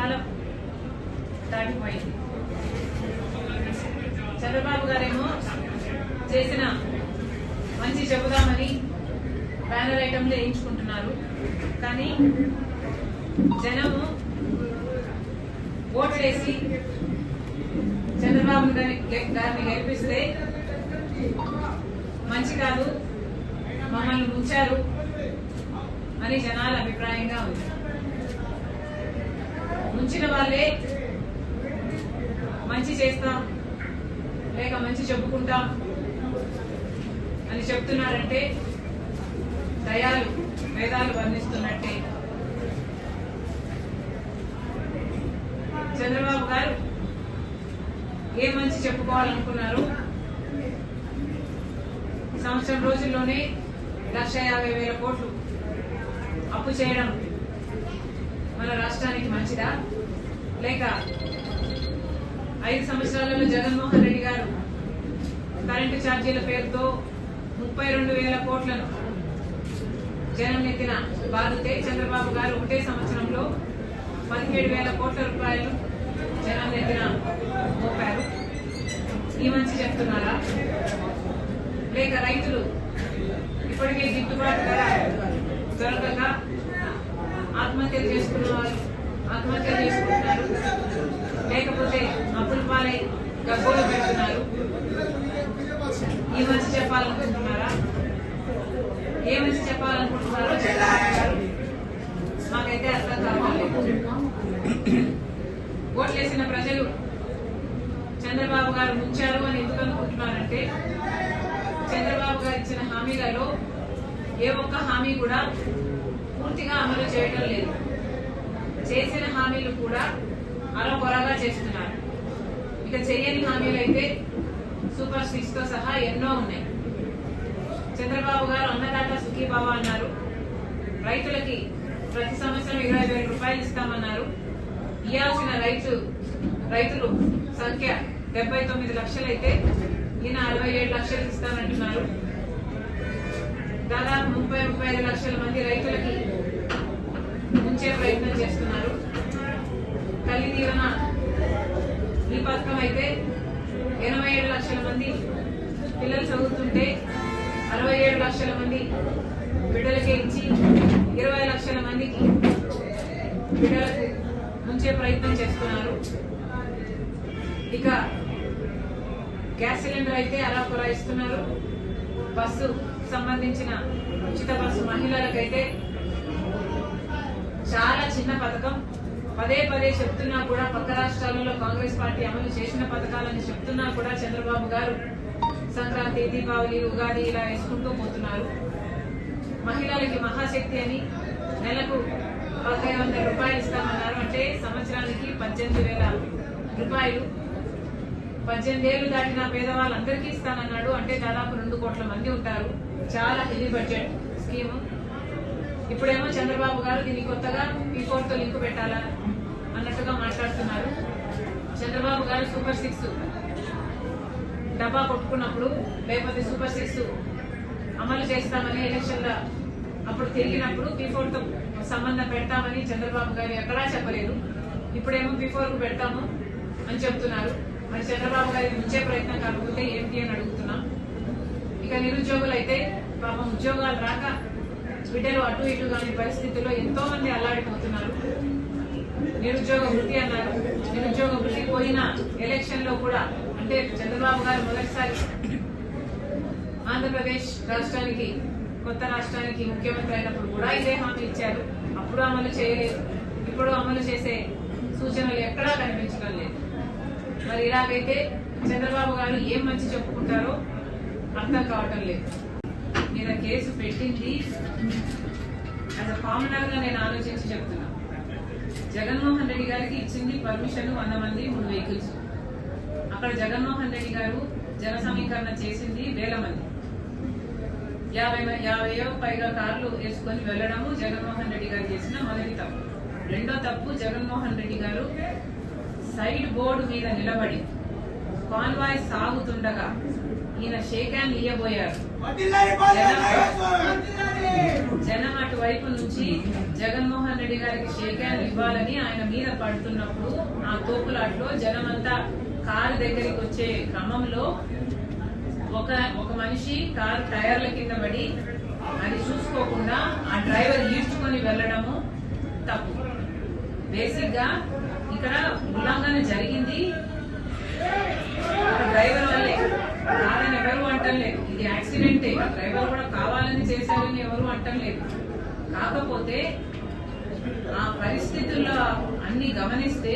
కాలం దాటిపోయింది. చంద్రబాబు గారేమో చేసిన మంచి చెబుదామని బ్యానర్ ఐటంలు వేయించుకుంటున్నారు. కానీ జనము ఓట్లేసి చంద్రబాబు గారిని గెలిపిస్తే మంచి కాదు, మమ్మల్ని ముంచారు అని జనాల అభిప్రాయంగా ఉంది. ముంచిన వాళ్ళే మంచి చేస్తాం లేక మంచి చెప్పుకుంటాం అని చెప్తున్నారంటే దయాలు వేదాలు వర్ణిస్తున్నట్టే. చంద్రబాబు గారు ఏ మంచి చెప్పుకోవాలనుకున్నారు? సంవత్సరం రోజుల్లోనే 1,50,000 కోట్లు అప్పు చేయడం మన రాష్ట్రానికి మంచిదా? లేక 5 సంవత్సరాలలో జగన్మోహన్ రెడ్డి గారు కరెంటు ఛార్జీల పేరుతో 32,000 కోట్లను జనం నెత్తిన బాధితే చంద్రబాబు గారు ఒకటే సంవత్సరంలో 17,000 కోట్ల రూపాయలు జనం నెత్తిన మోపారు. ఈ మంచి చెప్తున్నారా? లేక రైతులు ఇప్పటికే గిట్టుబాటు ధర దొరకక ఆత్మహత్యలు చేసుకున్న వాళ్ళు ఆత్మహత్యలు చేసుకుంటున్నారు, లేకపోతే అప్పుల పాలై గగ్గోలు పెడుతున్నారు. ఈ మంచి చెప్పాలనుకుంటున్నారా? ఏ మంచి చెప్పాలనుకుంటున్నారో మాకైతే అర్థం కావాలి. ఓట్లేసిన ప్రజలు చంద్రబాబు గారు ముంచారు అని ఎందుకు అనుకుంటున్నారంటే చంద్రబాబు గారు ఇచ్చిన హామీలలో ఏ ఒక్క హామీ కూడా పూర్తిగా అమలు చేయడం లేదు. చేసిన హామీలు కూడా అరకొరగా చేస్తున్నారు. ఇక చేయని హామీలు అయితే సూపర్ 6 తో సహా ఎన్నో ఉన్నాయి. చంద్రబాబు గారు అన్నదాత సుఖీభావ అన్నారు. రైతులకి ప్రతి సంవత్సరం 20,000 రూపాయలు ఇస్తామన్నారు. ఇవ్వాల్సిన రైతులు సంఖ్య 79 లక్షలైతే ఈయన 67 లక్షలు ఇస్తానంటున్నారు. దాదాపు 30-35 లక్షల మంది రైతులకి ముంచే ప్రయత్నం చేస్తున్నారు. తల్లి దీవెన ఈ పథకం అయితే 87 లక్షల మంది పిల్లలు చదువుతుంటే 67 లక్షల మంది బిడ్డలకే ఇచ్చి 20 లక్షల మందికి బిడ్డలకు ముంచే ప్రయత్నం చేస్తున్నారు. ఇక గ్యాస్ సిలిండర్ అయితే అలా ఇస్తున్నారు. బస్సు సంబంధించిన ఉచిత బస్సు మహిళలకైతే చాలా చిన్న పథకం. పదే చెప్తున్నా కూడా పక్క రాష్ట్రాలలో కాంగ్రెస్ పార్టీ అమలు చేసిన పథకాలని చెప్తున్నా కూడా చంద్రబాబు గారు సంక్రాంతి, దీపావళి, ఉగాది ఇలా వేసుకుంటూ పోతున్నారు. మహిళలకి మహాశక్తి అని నెలకు 1,500 రూపాయలు ఇస్తామన్నారు. అంటే సంవత్సరానికి 18,000 రూపాయలు. 18 ఏళ్లు దాటిన పేదవాళ్ళందరికీ ఇస్తానన్నాడు. అంటే దాదాపు 2 కోట్ల మంది ఉంటారు. చాలా హెవీ బడ్జెట్ స్కీము. ఇప్పుడేమో చంద్రబాబు గారు దీన్ని కొత్తగా P4 తో లింకు పెట్టాలా అన్నట్టుగా మాట్లాడుతున్నారు. చంద్రబాబు గారు సూపర్ 6 డబ్బా కొట్టుకున్నప్పుడు లేకపోతే సూపర్ 6 అమలు చేస్తామని ఎలక్షన్ల అప్పుడు తిరిగినప్పుడు P4 తో సంబంధం పెడతామని చంద్రబాబు గారు ఎక్కడా చెప్పలేదు. ఇప్పుడేమో P4 కు పెడతాము అని చెప్తున్నారు. మరి చంద్రబాబు గారి ముంచే ప్రయత్నం కాకపోతే ఏంటి అని అడుగుతున్నాం. ఇక నిరుద్యోగులు అయితే పాపం ఉద్యోగాలు రాక బిడ్డలు అటు ఇటు కాని పరిస్థితుల్లో ఎంతో మంది అల్లాడిపోతున్నారు. నిరుద్యోగ వృత్తి అన్నారు. నిరుద్యోగ వృత్తి పోయిన ఎలక్షన్ లో కూడా అంటే చంద్రబాబు గారు మొదటిసారి ఆంధ్రప్రదేశ్ రాష్ట్రానికి కొత్త రాష్ట్రానికి ముఖ్యమంత్రి అయినప్పుడు కూడా ఇదే హామీ ఇచ్చారు. అప్పుడు అమలు చేయలేదు. ఇప్పుడు అమలు చేసే సూచనలు ఎక్కడా కనిపించడం లేదు. మరి ఇలాగైతే చంద్రబాబు గారు ఏం మంచి చెప్పుకుంటారో అర్థం కావటం లేదు. మీద కేసు పెట్టింది యాజ్ అ కామనర్ గా నేను ఆలోచించి చెప్తున్నా. జగన్మోహన్ రెడ్డి గారికి ఇచ్చింది పర్మిషన్ 100 మంది 3 వెహికల్స్. అక్కడ జగన్మోహన్ రెడ్డి గారు జన సమీకరణ చేసింది 1000 మంది. 50 పైగా కార్లు వేసుకొని వెళ్లడము జగన్మోహన్ రెడ్డి గారు చేసిన మొదటి తప్పు. రెండో తప్పు, జగన్మోహన్ రెడ్డి గారు సైడ్ బోర్డు మీద నిలబడి కాన్వాయ్ సాగుతుండగా ఈయన షేక్ హ్యాండ్ ఇయ్యబోయారు. జనం అటువైపు నుంచి జగన్మోహన్ రెడ్డి గారికి షేక్ హ్యాండ్ ఇవ్వాలని ఆయన మీద పడుతున్నప్పుడు ఆ తోపులాట్లో జనమంతా కారు దగ్గరికి వచ్చే క్రమంలో ఒక మనిషి కారు టైర్ల కింద పడి అది చూసుకోకుండా ఆ డ్రైవర్ ఈడ్చుకొని వెళ్ళడము తప్పు. బేసిక్ గా ఇక్కడ ఉల్లంఘన జరిగింది డ్రైవర్ వల్లే, కాదని ఎవరు అంటలేదు. ఇది యాక్సిడెంటే, డ్రైవర్ కూడా కావాలని చేశారని ఎవరు అంటలేదు. కాకపోతే ఆ పరిస్థితుల్లో అన్ని గమనిస్తే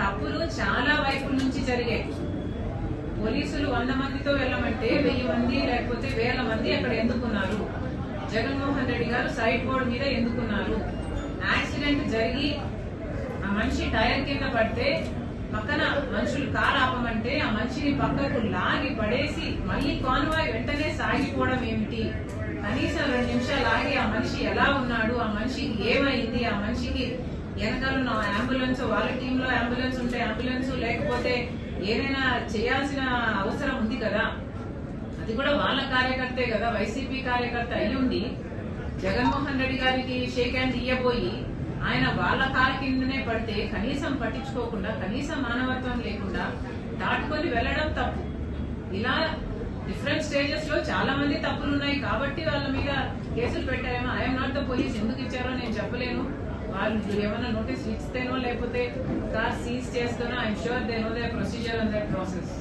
తప్పులు చాలా వైపుల నుంచి జరిగాయి. పోలీసులు 100 మందితో వెళ్ళమంటే 1000 మంది లేకపోతే 1000 మంది అక్కడ ఎందుకున్నారు? జగన్మోహన్ రెడ్డి గారు సైడ్ బోర్డు మీద ఎందుకున్నారు? యాక్సిడెంట్ జరిగి ఆ మనిషి టైర్ కింద పడితే పక్కన మనుషులు కారు ఆపమంటే ఆ మనిషిని పక్కకు లాగి పడేసి మళ్ళీ కాన్వాయ్ వెంటనే సాగిపోవడం ఏమిటి? కనీసం 2 నిమిషాలు ఆగి ఆ మనిషి ఎలా ఉన్నాడు, ఆ మనిషికి ఏమైంది, ఆ మనిషికి వెనకాల అంబులెన్స్, వాళ్ళ టీంలో అంబులెన్స్ ఉంటే అంబులెన్స్, లేకపోతే ఏదైనా చేయాల్సిన అవసరం ఉంది కదా. అది కూడా వాళ్ళ కార్యకర్తే కదా, వైసీపీ కార్యకర్త అయ్యుండి జగన్మోహన్ రెడ్డి గారికి షేక్ హ్యాండ్ ఇయ్యబోయి ఆయన వాళ్ళ కారు కిందనే పడితే కనీసం పట్టించుకోకుండా, కనీసం మానవత్వం లేకుండా దాటుకొని వెళ్లడం తప్పు. ఇలా డిఫరెంట్ స్టేజెస్ లో చాలా మంది తప్పులు ఉన్నాయి కాబట్టి వాళ్ళ మీద కేసులు పెట్టారేమో. ఐఎమ్ నాట్ ద పోలీస్, ఎందుకు ఇచ్చారో నేను చెప్పలేను. వాళ్ళు ఏమైనా నోటీస్ ఇస్తేనో లేకపోతే కార్ సీజ్ చేస్తేనో I'm sure they know the procedure and that process.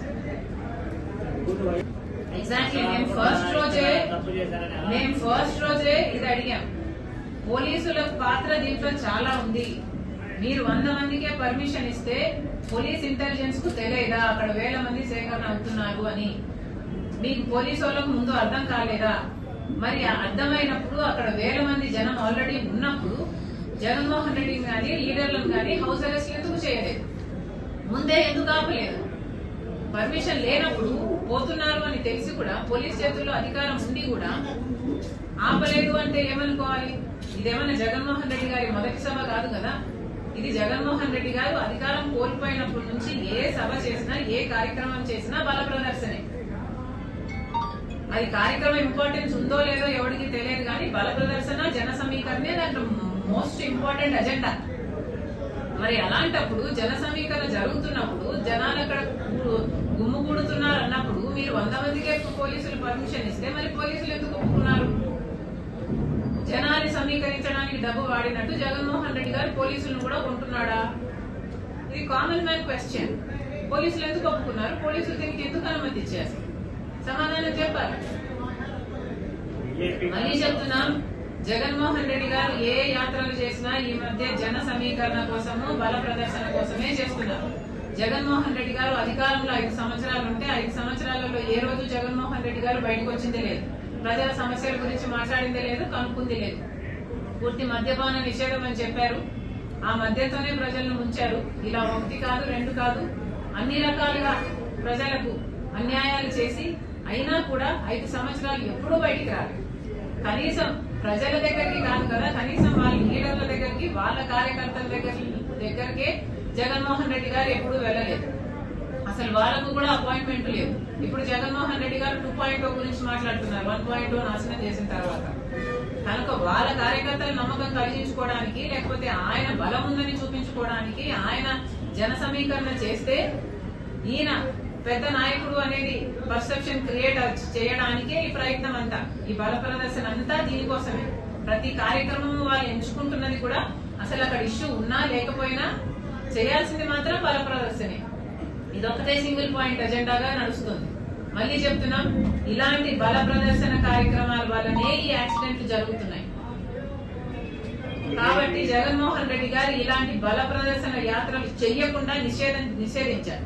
Exactly మేము ఫస్ట్ రోజే ఇది అడిగాం. పోలీసుల పాత్ర దీంట్లో చాలా ఉంది. మీరు 100 మందికే పర్మిషన్ ఇస్తే పోలీస్ ఇంటెలిజెన్స్ కు తెలియదా అక్కడ 1000 మంది సేకరణ అవుతున్నారు అని? మీకు పోలీసు వాళ్ళకు ముందు అర్థం కాలేదా? మరి అర్థమైనప్పుడు అక్కడ 1000 మంది జనం ఆల్రెడీ ఉన్నప్పుడు జగన్మోహన్ రెడ్డి గాని లీడర్లను గాని హౌస్ అరెస్ట్ ఎందుకు చేయలేదు? ముందే ఎందుకు ఆపలేదు? పర్మిషన్ లేనప్పుడు పోతున్నారు అని తెలిసి కూడా పోలీస్ చేతుల్లో అధికారం ఉండి కూడా ఆపలేదు అంటే ఏమనుకోవాలి? ఇదేమన్నా జగన్మోహన్ రెడ్డి గారి మొదటి సభ కాదు కదా. ఇది జగన్మోహన్ రెడ్డి గారు అధికారం కోల్పోయినప్పటి నుంచి ఏ సభ చేసినా, ఏ కార్యక్రమం చేసినా బల ప్రదర్శనే. అది కార్యక్రమం ఇంపార్టెన్స్ ఉందో లేదో ఎవరికి తెలియదు కానీ బల ప్రదర్శన, జన సమీకరణే దాంట్లో మోస్ట్ ఇంపార్టెంట్ అజెండా. మరి అలాంటప్పుడు జన సమీకరణ జరుగుతున్నప్పుడు జనాలు అక్కడ గుమ్ముగూడుతున్నారు అన్నప్పుడు మీరు 100 మందికే పోలీసులు పర్మిషన్ ఇస్తే మరి పోలీసులు ఎందుకు ఒప్పుకున్నారు? జనాన్ని సమీకరించడానికి డబ్బు వాడినట్టు జగన్మోహన్ రెడ్డి గారు పోలీసులను కూడా కొంటున్నాడా? ఇది కామన్ మ్యాన్ క్వశ్చన్. పోలీసులు ఎందుకు ఒప్పుకున్నారు? పోలీసులు దీనికి ఎందుకు అనుమతి ఇచ్చారు? సమాధానం చెప్పాలి. మళ్ళీ చెప్తున్నాం, జగన్మోహన్ రెడ్డి గారు ఏ యాత్రలు చేసినా ఈ మధ్య జన సమీకరణ కోసము, బల ప్రదర్శన కోసమే చేస్తున్నారు. జగన్మోహన్ రెడ్డి గారు అధికారంలో 5 సంవత్సరాలు ఉంటే 5 సంవత్సరాలలో ఏ రోజు జగన్మోహన్ రెడ్డి గారు బయటకు వచ్చిందే లేదు. ప్రజల సమస్యల గురించి మాట్లాడిందే లేదు, కనుక్కుంది లేదు. పూర్తి మద్యపాన నిషేధం అని చెప్పారు. ఆ మద్యంతోనే ప్రజలను ముంచారు. ఇలా 1 కాదు 2 కాదు అన్ని రకాలుగా ప్రజలకు అన్యాయాలు చేసి అయినా కూడా 5 సంవత్సరాలు ఎప్పుడూ బయటికి రాలేదు. కనీసం ప్రజల దగ్గరికి కాదు కదా, కనీసం వాళ్ళ లీడర్ల దగ్గరికి, వాళ్ళ కార్యకర్తల దగ్గరికే జగన్మోహన్ రెడ్డి గారు ఎప్పుడూ వెళ్ళలేదు. అసలు వాళ్ళకు కూడా అపాయింట్మెంట్ లేవు. ఇప్పుడు జగన్మోహన్ రెడ్డి గారు 2.0 గురించి మాట్లాడుతున్నారు, 1.0 నాశనం చేసిన తర్వాత. కనుక వాళ్ళ కార్యకర్తల నమ్మకం కలిగించుకోవడానికి, లేకపోతే ఆయన బలం ఉందని చూపించుకోవడానికి ఆయన జన సమీకరణ చేస్తే ఈయన పెద్ద నాయకుడు అనేది పర్సెప్షన్ క్రియేట్ చేయడానికే ఈ ప్రయత్నం అంతా, ఈ బల ప్రదర్శన అంతా దీనికోసమే. ప్రతి కార్యక్రమం వాళ్ళు ఎంచుకుంటున్నది కూడా అసలు అక్కడ ఇష్యూ ఉన్నా లేకపోయినా చేయాల్సింది మాత్రం బల ప్రదర్శనే. ఇదొక్కటే సింగిల్ పాయింట్ అజెండాగా నడుస్తుంది. మళ్ళీ చెప్తున్నాం, ఇలాంటి బల ప్రదర్శన కార్యక్రమాల వల్లనే ఈ యాక్సిడెంట్లు జరుగుతున్నాయి. కాబట్టి జగన్మోహన్ రెడ్డి గారు ఇలాంటి బల ప్రదర్శన యాత్రలు చెయ్యకుండా నిషేధించారు.